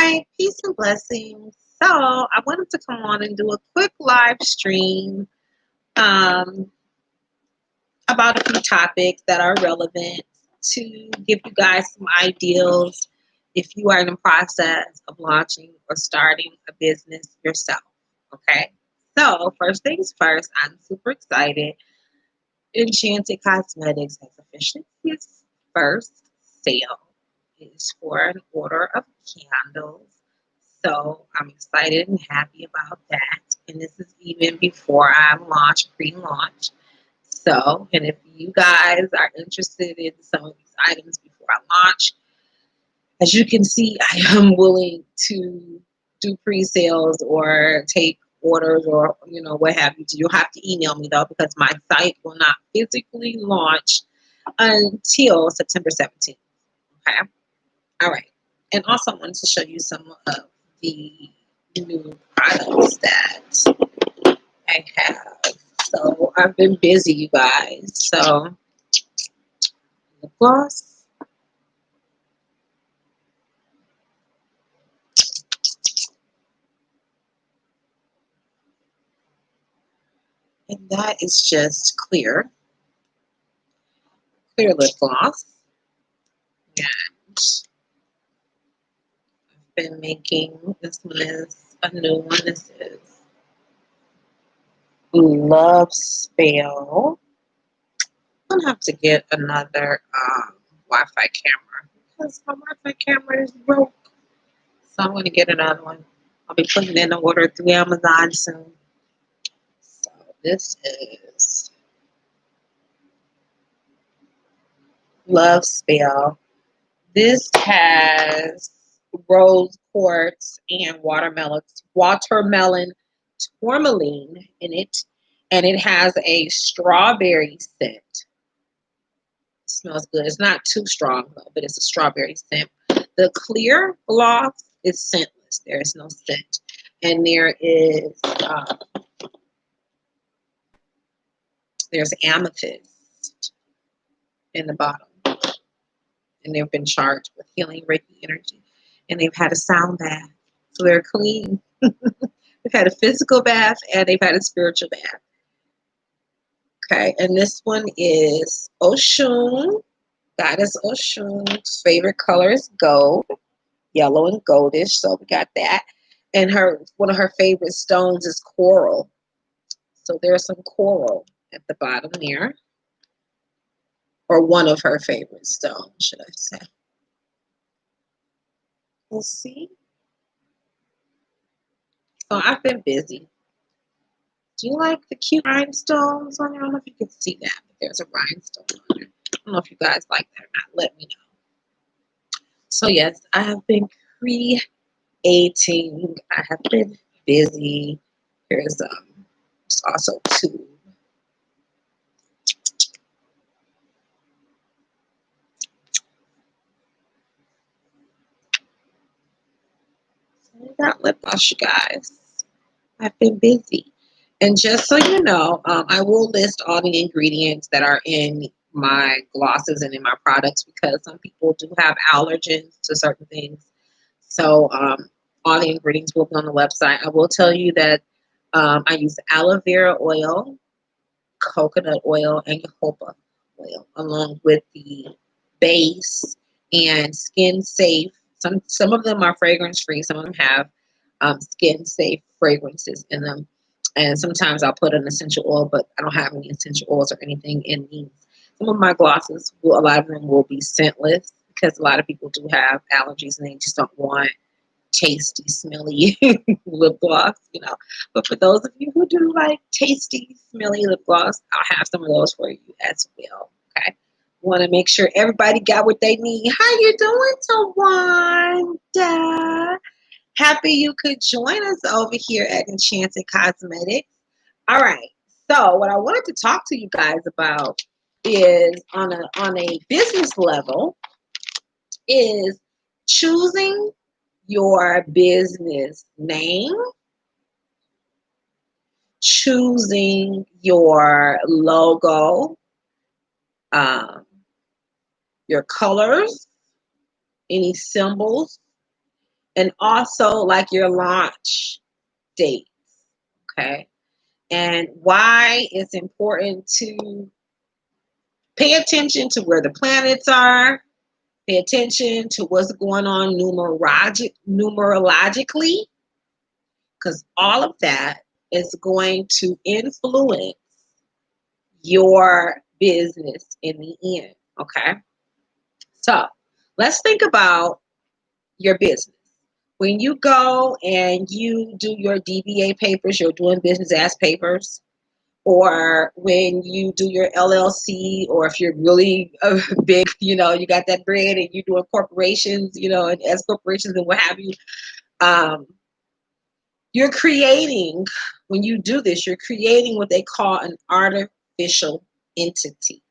Hi, peace and blessings. So, I wanted to come on and do a quick live stream um, about a few topics that are relevant to give you guys some ideals if you are in the process of launching or starting a business yourself. Okay, so first things first, I'm super excited. Enchanted Cosmetics has officially its first sale. It is for an order of candles. So I'm excited and happy about that. And this is even before I launch, pre-launch. So, and if you guys are interested in some of these items before I launch, as you can see, I am willing to do pre-sales or take orders or what have you. You'll have to email me though because my site will not physically launch until September 17th. Okay. All right. And also I wanted to show you some of the new products that I have. So I've been busy, you guys. So lip gloss. And that is just clear lip gloss. And I've been making, this one is a new one. This is Love Spell. I'm gonna have to get another Wi-Fi camera because my Wi-Fi camera is broke. So I'm gonna get another one. I'll be putting in an order through Amazon soon. So this is Love Spell. This has rose quartz and watermelon tourmaline in it, and it has a strawberry scent. It smells good. It's not too strong though, but it's a strawberry scent. The clear gloss is scentless. There is no scent, and there's amethyst in the bottom, and they've been charged with healing Reiki energy, and they've had a sound bath, so they're clean. They've had a physical bath and they've had a spiritual bath. Okay, and this one is Oshun. Goddess Oshun's favorite color is gold, yellow and goldish. So we got that. And one of her favorite stones is coral. So there's some coral at the bottom there. Or one of her favorite stones, should I say. Let's see. So I've been busy. Do you like the cute rhinestones on there? I don't know if you can see that, but there's a rhinestone on there. I don't know if you guys like that or not. Let me know. So yes, I have been creating. I have been busy. There's also two. So I got lip gloss, you guys. I've been busy. And just so you know, I will list all the ingredients that are in my glosses and in my products because some people do have allergens to certain things. So all the ingredients will be on the website. I will tell you that I use aloe vera oil, coconut oil, and jojoba oil, along with the base and skin safe. Some of them are fragrance free. Some of them have skin safe fragrances in them. And sometimes I'll put an essential oil, but I don't have any essential oils or anything in these. Some of my glosses, a lot of them will be scentless because a lot of people do have allergies and they just don't want tasty, smelly lip gloss, But for those of you who do like tasty, smelly lip gloss, I'll have some of those for you as well. Okay. Want to make sure everybody got what they need. How you doing, Tawanda? Happy you could join us over here at Enchanted Cosmetics. All right. So what I wanted to talk to you guys about is on a business level is choosing your business name, choosing your logo, um, your colors, any symbols, and also like your launch dates. Okay. And why it's important to pay attention to where the planets are, pay attention to what's going on numerologically, because all of that is going to influence your business in the end. Okay. So let's think about your business. When you go and you do your DBA papers, you're doing business as papers, or when you do your LLC, or if you're really big, you got that bread and you're doing corporations, and as corporations and what have you, you're creating, when you do this, you're creating what they call an artificial entity.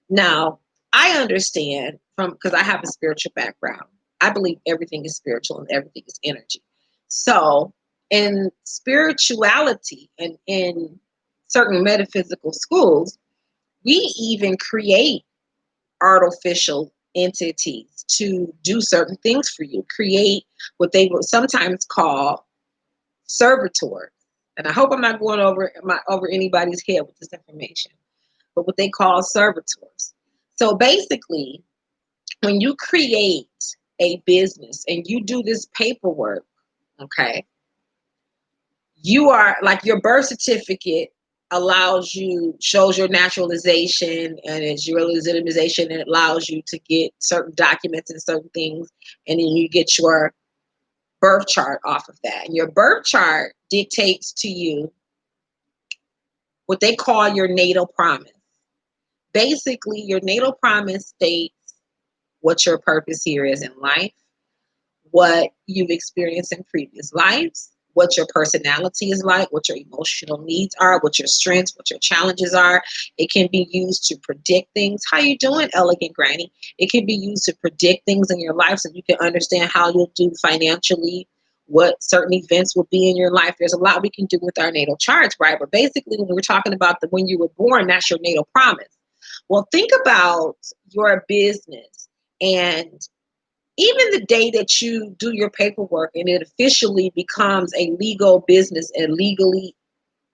Now, I understand because I have a spiritual background. I believe everything is spiritual and everything is energy. So, in spirituality and in certain metaphysical schools, we even create artificial entities to do certain things for you, create what they will sometimes call servitors. And I hope I'm not going over anybody's head with this information, but what they call servitors. So basically, when you create a business and you do this paperwork, okay, you are like, your birth certificate shows your naturalization, and it's your legitimization, and it allows you to get certain documents and certain things, and then you get your birth chart off of that. And your birth chart dictates to you what they call your natal promise. Basically, your natal promise states what your purpose here is in life, what you've experienced in previous lives, what your personality is like, what your emotional needs are, what your strengths, what your challenges are. It can be used to predict things. How you doing, elegant granny? It can be used to predict things in your life so you can understand how you'll do financially, what certain events will be in your life. There's a lot we can do with our natal charts, right? But basically, when we're talking about when you were born, that's your natal promise. Well, think about your business, and even the day that you do your paperwork and it officially becomes a legal business, and legally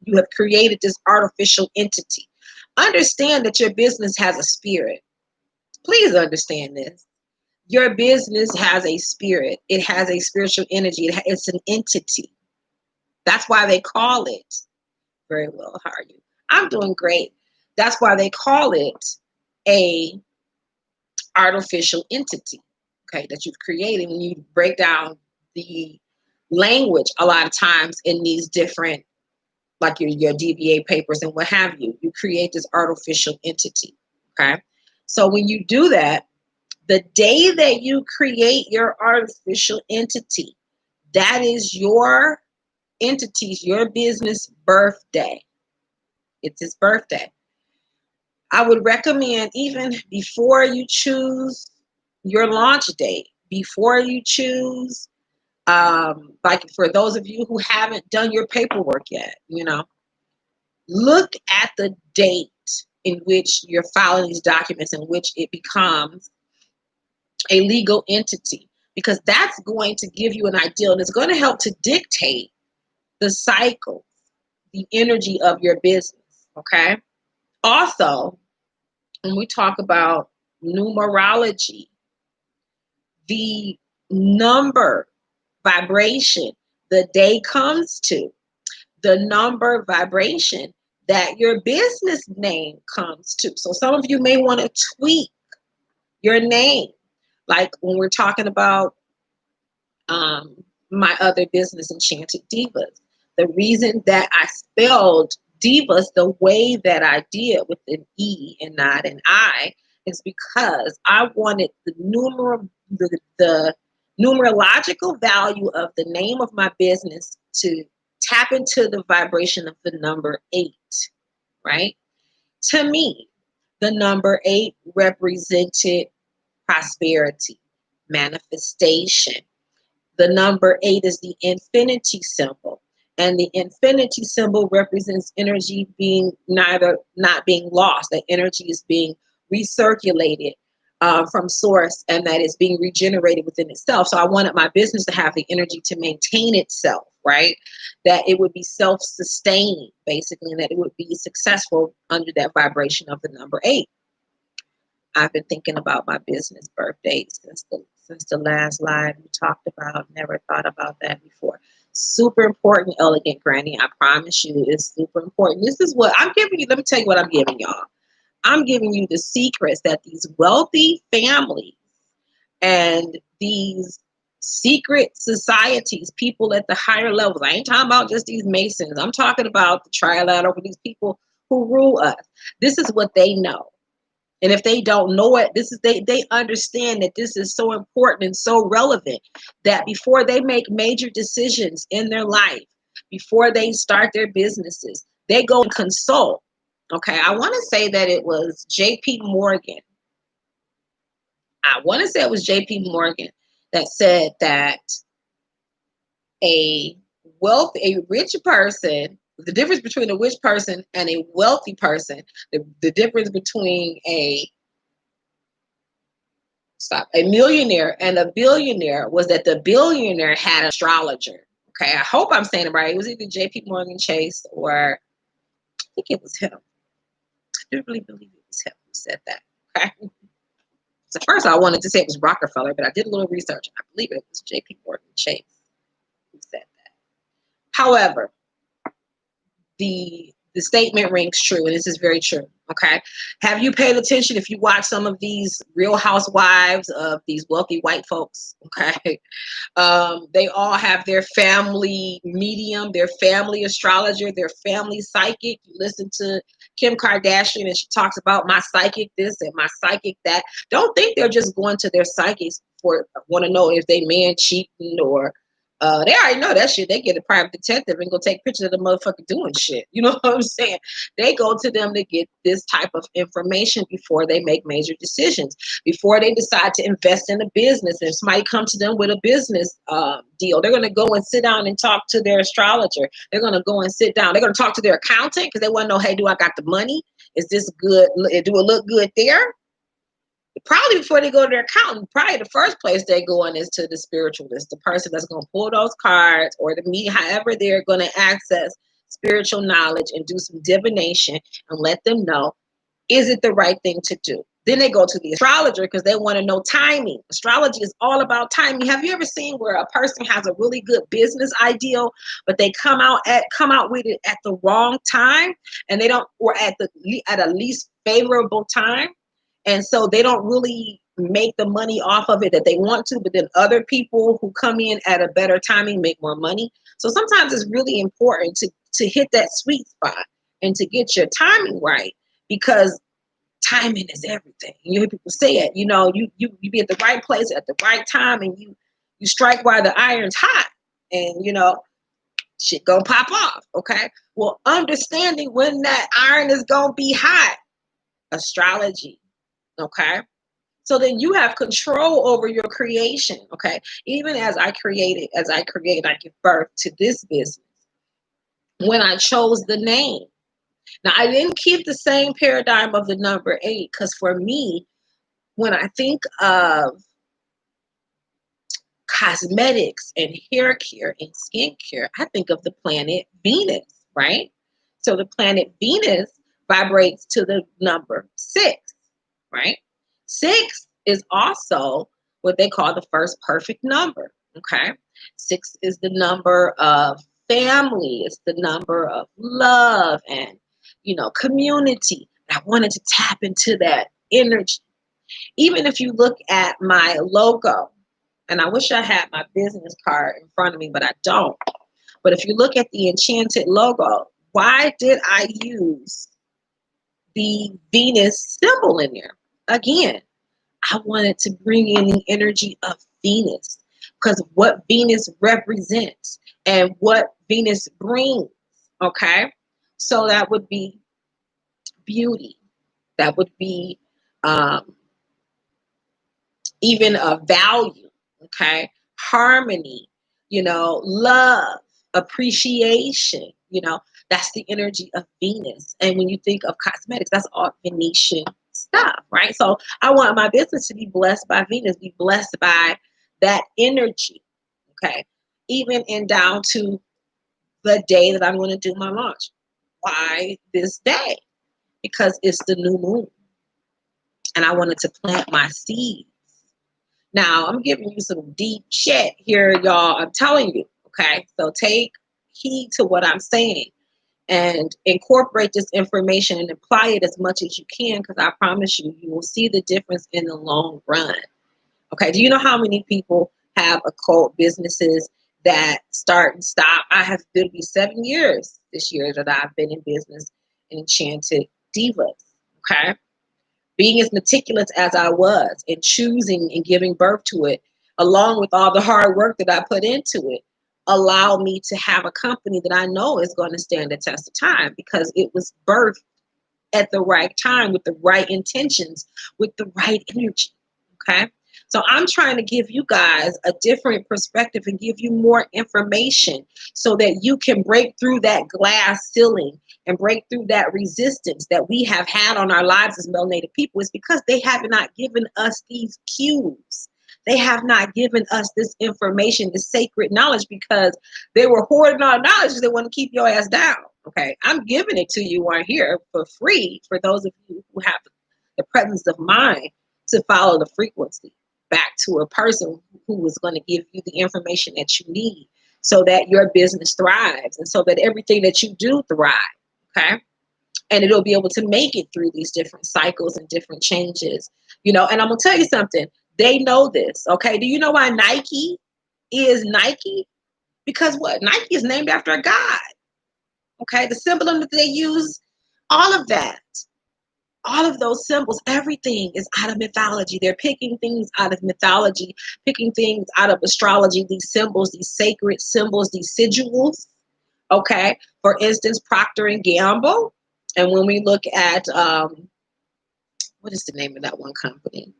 you have created this artificial entity, understand that your business has a spirit. Please understand this. Your business has a spirit. It has a spiritual energy. It's an entity. That's why they call it. Very well. How are you? I'm doing great. That's why they call it a artificial entity, okay, that you've created. When you break down the language a lot of times in these different, like your DBA papers and what have you, you create this artificial entity, okay? So when you do that, the day that you create your artificial entity, that is your entity's, your business birthday. It's his birthday. I would recommend, even before you choose your launch date, before you choose, like for those of you who haven't done your paperwork yet, look at the date in which you're filing these documents, in which it becomes a legal entity, because that's going to give you an idea, and it's going to help to dictate the cycle, the energy of your business, okay? Also, when we talk about numerology, the number vibration the day comes to, the number vibration that your business name comes to. So some of you may want to tweak your name. Like when we're talking about my other business, Enchanted Divas, the reason that I spelled divas the way that I did with an E and not an I is because I wanted the numerological value of the name of my business to tap into the vibration of the number 8, right? To me, the number 8 represented prosperity, manifestation. The number 8 is the infinity symbol. And the infinity symbol represents energy being not being lost. That energy is being recirculated from source, and that it's being regenerated within itself. So I wanted my business to have the energy to maintain itself, right? That it would be self-sustaining, basically, and that it would be successful under that vibration of the number 8. I've been thinking about my business birthday since the last live we talked about. Never thought about that before. Super important, elegant granny. I promise you, it's super important. This is what I'm giving you. Let me tell you what I'm giving y'all. I'm giving you the secrets that these wealthy families and these secret societies, people at the higher levels. I ain't talking about just these Masons. I'm talking about the trilateral, these people who rule us. This is what they know. And if they don't know it, this is they understand that this is so important and so relevant that before they make major decisions in their life, before they start their businesses, they go and consult. Okay, I want to say that it was J.P. Morgan. I want to say it was J.P. Morgan that said that a rich person, the difference between a rich person and a wealthy person, the difference between a millionaire and a billionaire was that the billionaire had an astrologer. Okay, I hope I'm saying it right. It was either J.P. Morgan Chase or I think it was him. I do really believe it was him who said that. Okay. So first I wanted to say it was Rockefeller, but I did a little research and I believe it was J.P. Morgan Chase who said that. However, the statement rings true, and this is very true. Okay, have you paid attention if you watch some of these Real Housewives of these wealthy white folks? Okay, they all have their family medium, their family astrologer, their family psychic. You listen to Kim Kardashian and she talks about my psychic this and my psychic that. Don't think they're just going to their psychics for want to know if they man cheating or they already know that shit. They get a private detective and go take pictures of the motherfucker doing shit. You know what I'm saying? They go to them to get this type of information before they make major decisions, before they decide to invest in a business. And somebody come to them with a business deal, they're going to go and sit down and talk to their astrologer. They're going to go and sit down. They're going to talk to their accountant because they want to know, hey, do I got the money? Is this good? Do it look good there? Probably before they go to their accountant, probably the first place they're going is to the spiritualist, the person that's going to pull those cards or the me, however they're going to access spiritual knowledge and do some divination and let them know, is it the right thing to do? Then they go to the astrologer because they want to know timing. Astrology is all about timing. Have you ever seen where a person has a really good business ideal, but they come out with it at the wrong time, and they don't, or at a least favorable time? And so they don't really make the money off of it that they want to, but then other people who come in at a better timing make more money. So sometimes it's really important to hit that sweet spot and to get your timing right, because timing is everything. You hear people say it, you be at the right place at the right time, and you strike while the iron's hot, and shit gonna pop off. Okay. Well, understanding when that iron is gonna be hot, astrology. Okay. So then you have control over your creation. Okay. Even as I I give birth to this business. When I chose the name, now I didn't keep the same paradigm of the number 8, because for me, when I think of cosmetics and hair care and skincare, I think of the planet Venus, right? So the planet Venus vibrates to the number 6, right? 6 is also what they call the first perfect number, okay? 6 is the number of family. It's the number of love and, community. I wanted to tap into that energy. Even if you look at my logo, and I wish I had my business card in front of me, but I don't. But if you look at the Enchanted logo, why did I use the Venus symbol in there? Again, I wanted to bring in the energy of Venus, because what Venus represents and what Venus brings, okay? So that would be beauty. That would be even a value, okay? Harmony, love, appreciation, that's the energy of Venus. And when you think of cosmetics, that's all Venetian stuff, right? So I want my business to be blessed by Venus, be blessed by that energy, okay? Even and down to the day that I'm going to do my launch. Why this day? Because it's the new moon and I wanted to plant my seeds. Now, I'm giving you some deep shit here, y'all. I'm telling you, okay? So take heed to what I'm saying and incorporate this information and apply it as much as you can, because I promise you, you will see the difference in the long run. Okay, do you know how many people have occult businesses that start and stop? I have been to be 7 years this year that I've been in business in Enchanted Divas. Okay, being as meticulous as I was and choosing and giving birth to it, along with all the hard work that I put into it, allowed me to have a company that I know is going to stand the test of time because it was birthed at the right time with the right intentions, with the right energy. Okay. So I'm trying to give you guys a different perspective and give you more information so that you can break through that glass ceiling and break through that resistance that we have had on our lives as melanated people. Is because they have not given us these cues. They have not given us this information, this sacred knowledge, because they were hoarding our knowledge because they want to keep your ass down. Okay, I'm giving it to you on here for free for those of you who have the presence of mind to follow the frequency back to a person who is going to give you the information that you need so that your business thrives and so that everything that you do thrive. Okay, and it'll be able to make it through these different cycles and different changes, you know. And I'm gonna tell you something, they know this. Okay, do you know why Nike is Nike? Because what? Nike is named after a god. Okay, the symbol that they use, all of that, all of those symbols, everything is out of mythology. They're picking things out of mythology, picking things out of astrology, these symbols, these sacred symbols, these sigils. Okay, for instance, Procter and Gamble. And when we look at, what is the name of that one company?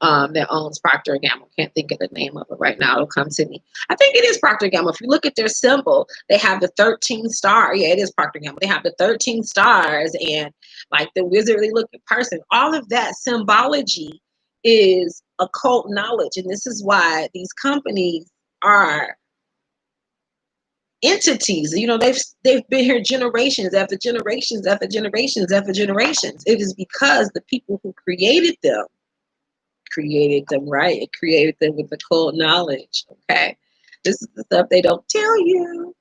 That owns Procter and Gamble. Can't think of the name of it right now. It'll come to me. I think it is Procter and Gamble. If you look at their symbol, they have the 13 star. Yeah, it is Procter and Gamble. They have the 13 stars and like the wizardly looking person. All of that symbology is occult knowledge, and this is why these companies are entities. You know, they've been here generations after generations after generations after generations. It is because the people who created them, right? It created them with the cold knowledge. Okay, this is the stuff they don't tell you.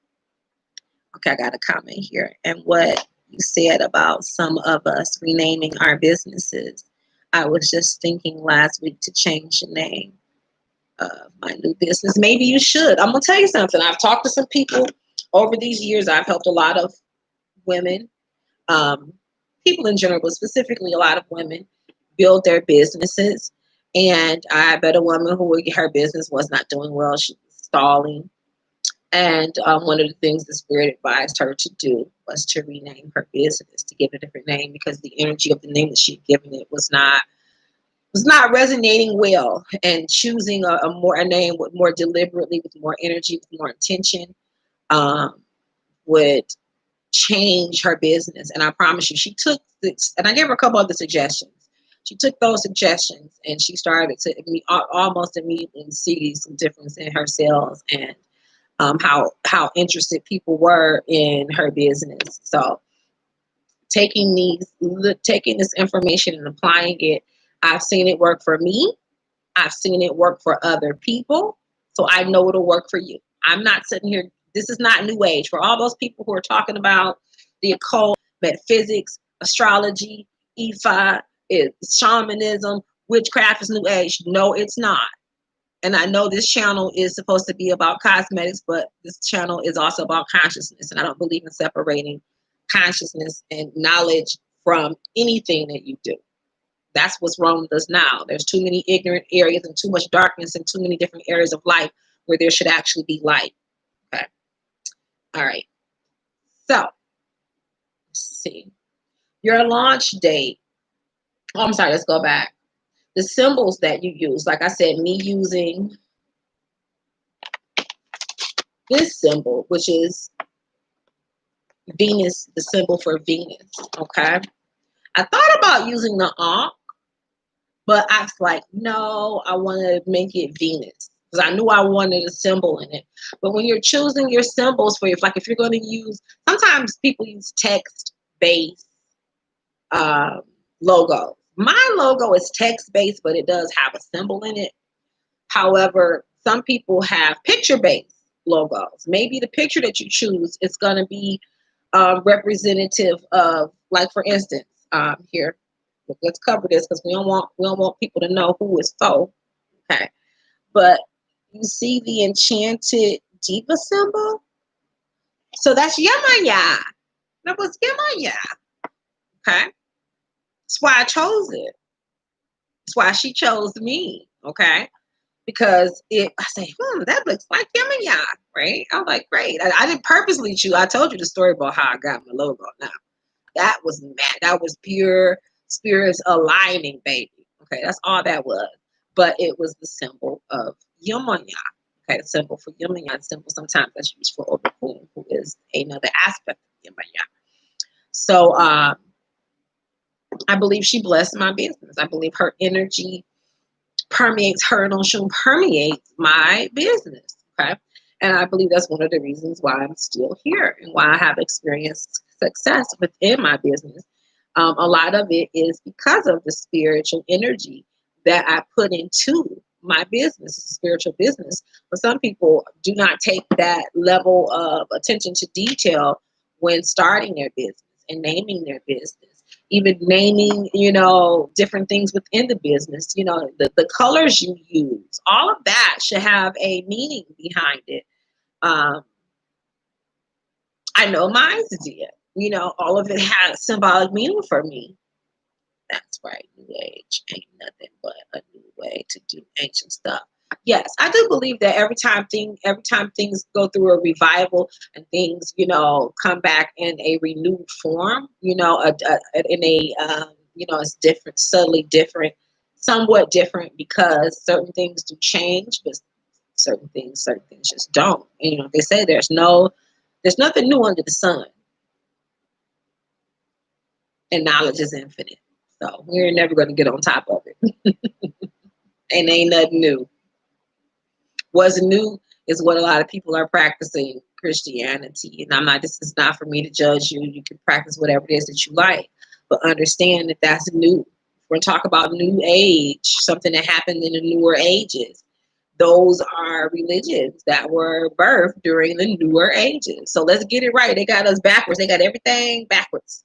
Okay, I got a comment here. And what you said about some of us renaming our businesses, I was just thinking last week to change the name of my new business. Maybe you should. I'm gonna tell you something. I've talked to some people over these years. I've helped a lot of women, people in general, but specifically a lot of women build their businesses. And I met a woman who her business was not doing well. She was stalling. And one of the things the spirit advised her to do was to rename her business, to give it a different name, because the energy of the name that she'd given it was not resonating well. And choosing a name with more deliberately, with more energy, with more intention, would change her business. And I promise you, she took this, and I gave her a couple other suggestions. She took those suggestions and she started to almost immediately see some difference in her sales and how interested people were in her business. So taking this information and applying it, I've seen it work for me. I've seen it work for other people. So I know it'll work for you. I'm not sitting here. This is not new age. For all those people who are talking about the occult, metaphysics, astrology, EFI, shamanism, witchcraft is new age. No, it's not. And I know this channel is supposed to be about cosmetics, but this channel is also about consciousness. And I don't believe in separating consciousness and knowledge from anything that you do. That's what's wrong with us now. There's too many ignorant areas and too much darkness and too many different areas of life where there should actually be light. Okay. All right. So, let's see. Your launch date. Oh, I'm sorry. Let's go back. The symbols that you use. Like I said, me using this symbol, which is Venus, the symbol for Venus. Okay. I thought about using the Ankh, But I was like, no, I want to make it Venus because I knew I wanted a symbol in it. But when you're choosing your symbols for your, like if you're going to use, sometimes people use text-based um, logos. My logo is text-based, but it does have a symbol in it. However, some people have picture-based logos. Maybe the picture that you choose is going to be representative of, like for instance, here. Let's cover this because we don't want people to know who is for. Okay, but you see the enchanted diva symbol, so that's Yamaya. That was Yamaya. Okay, that's why I chose it. That's why she chose me. Okay, because I say, that looks like Yamaya, right? I'm like, great. I didn't purposely choose. I told you the story about how I got my logo. Now that was mad. That was pure spirits aligning, baby. Okay, that's all that was. But it was the symbol of Yamanya. Okay, the symbol for Yamanya. The symbol sometimes that's used for Obakun, who is another aspect of Yamanya. So I believe she blessed my business. I believe her energy permeates, her and Oshun permeates my business. Okay. And I believe that's one of the reasons why I'm still here and why I have experienced success within my business. A lot of it is because of the spiritual energy that I put into my business. It's a spiritual business. But some people do not take that level of attention to detail when starting their business and naming their business. Even naming, different things within the business, the colors you use, all of that should have a meaning behind it. I know mine did. All of it has symbolic meaning for me. That's right. New age ain't nothing but a new way to do ancient stuff. Yes, I do believe that every time things go through a revival and things, come back in a renewed form, it's different, subtly different, somewhat different because certain things do change, but certain things just don't. And, they say there's nothing new under the sun, and knowledge is infinite. So we're never going to get on top of it. And ain't nothing new. What's new is what a lot of people are practicing Christianity. And this is not for me to judge you. You can practice whatever it is that you like, but understand that that's new. We're going to talk about new age, something that happened in the newer ages. Those are religions that were birthed during the newer ages. So let's get it right. They got us backwards. They got everything backwards.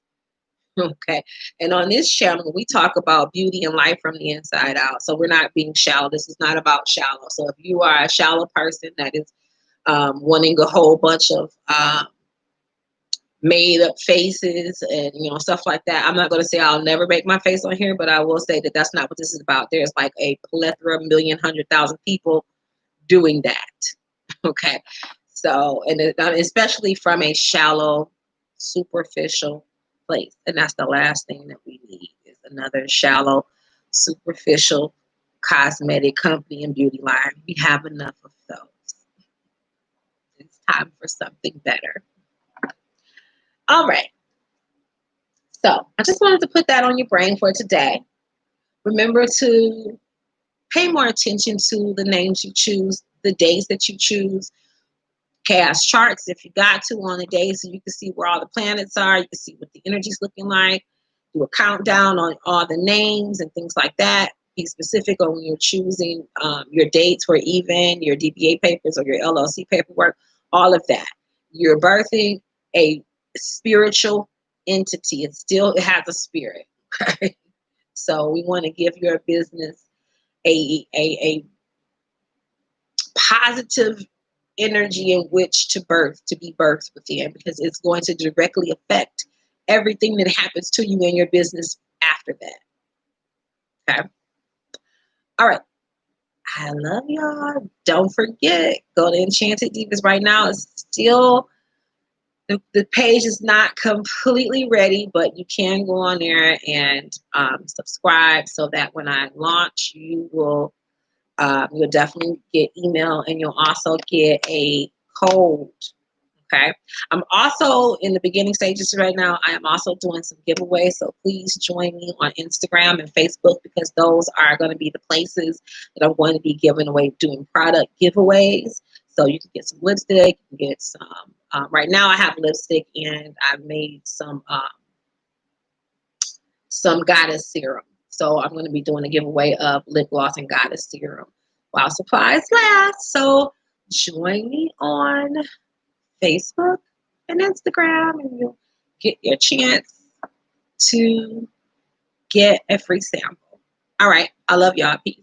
Okay. And on this channel, we talk about beauty and life from the inside out. So we're not being shallow. This is not about shallow. So if you are a shallow person that is wanting a whole bunch of made up faces and, stuff like that, I'm not going to say I'll never make my face on here, but I will say that that's not what this is about. There's like a plethora, 1,100,000 people doing that. Okay. So, and especially from a shallow, superficial place. And that's the last thing that we need is another shallow, superficial cosmetic company and beauty line. We have enough of those. It's time for something better. All right. So I just wanted to put that on your brain for today. Remember to pay more attention to the names you choose, the days that you choose. Cast charts if you got to on a day so you can see where all the planets are. You can see what the energy's looking like. Do a countdown on all the names and things like that. Be specific on when you're choosing your dates for even your DBA papers or your LLC paperwork. All of that. You're birthing a spiritual entity. It has a spirit. Right? So we want to give your business a positive energy in which to be birthed within, because it's going to directly affect everything that happens to you in your business after that. Okay. All right. I love y'all. Don't forget, go to Enchanted Divas right now. It's still, the page is not completely ready, but you can go on there and subscribe so that when I launch, you'll definitely get email, and you'll also get a code. Okay. I'm also in the beginning stages right now. I am also doing some giveaways. So please join me on Instagram and Facebook, because those are going to be the places that I'm going to be giving away, doing product giveaways. So you can get some lipstick, you can get some, right now I have lipstick, and I've made some goddess serum. So I'm going to be doing a giveaway of lip gloss and goddess serum while supplies last. So join me on Facebook and Instagram, and you'll get your chance to get a free sample. All right. I love y'all. Peace.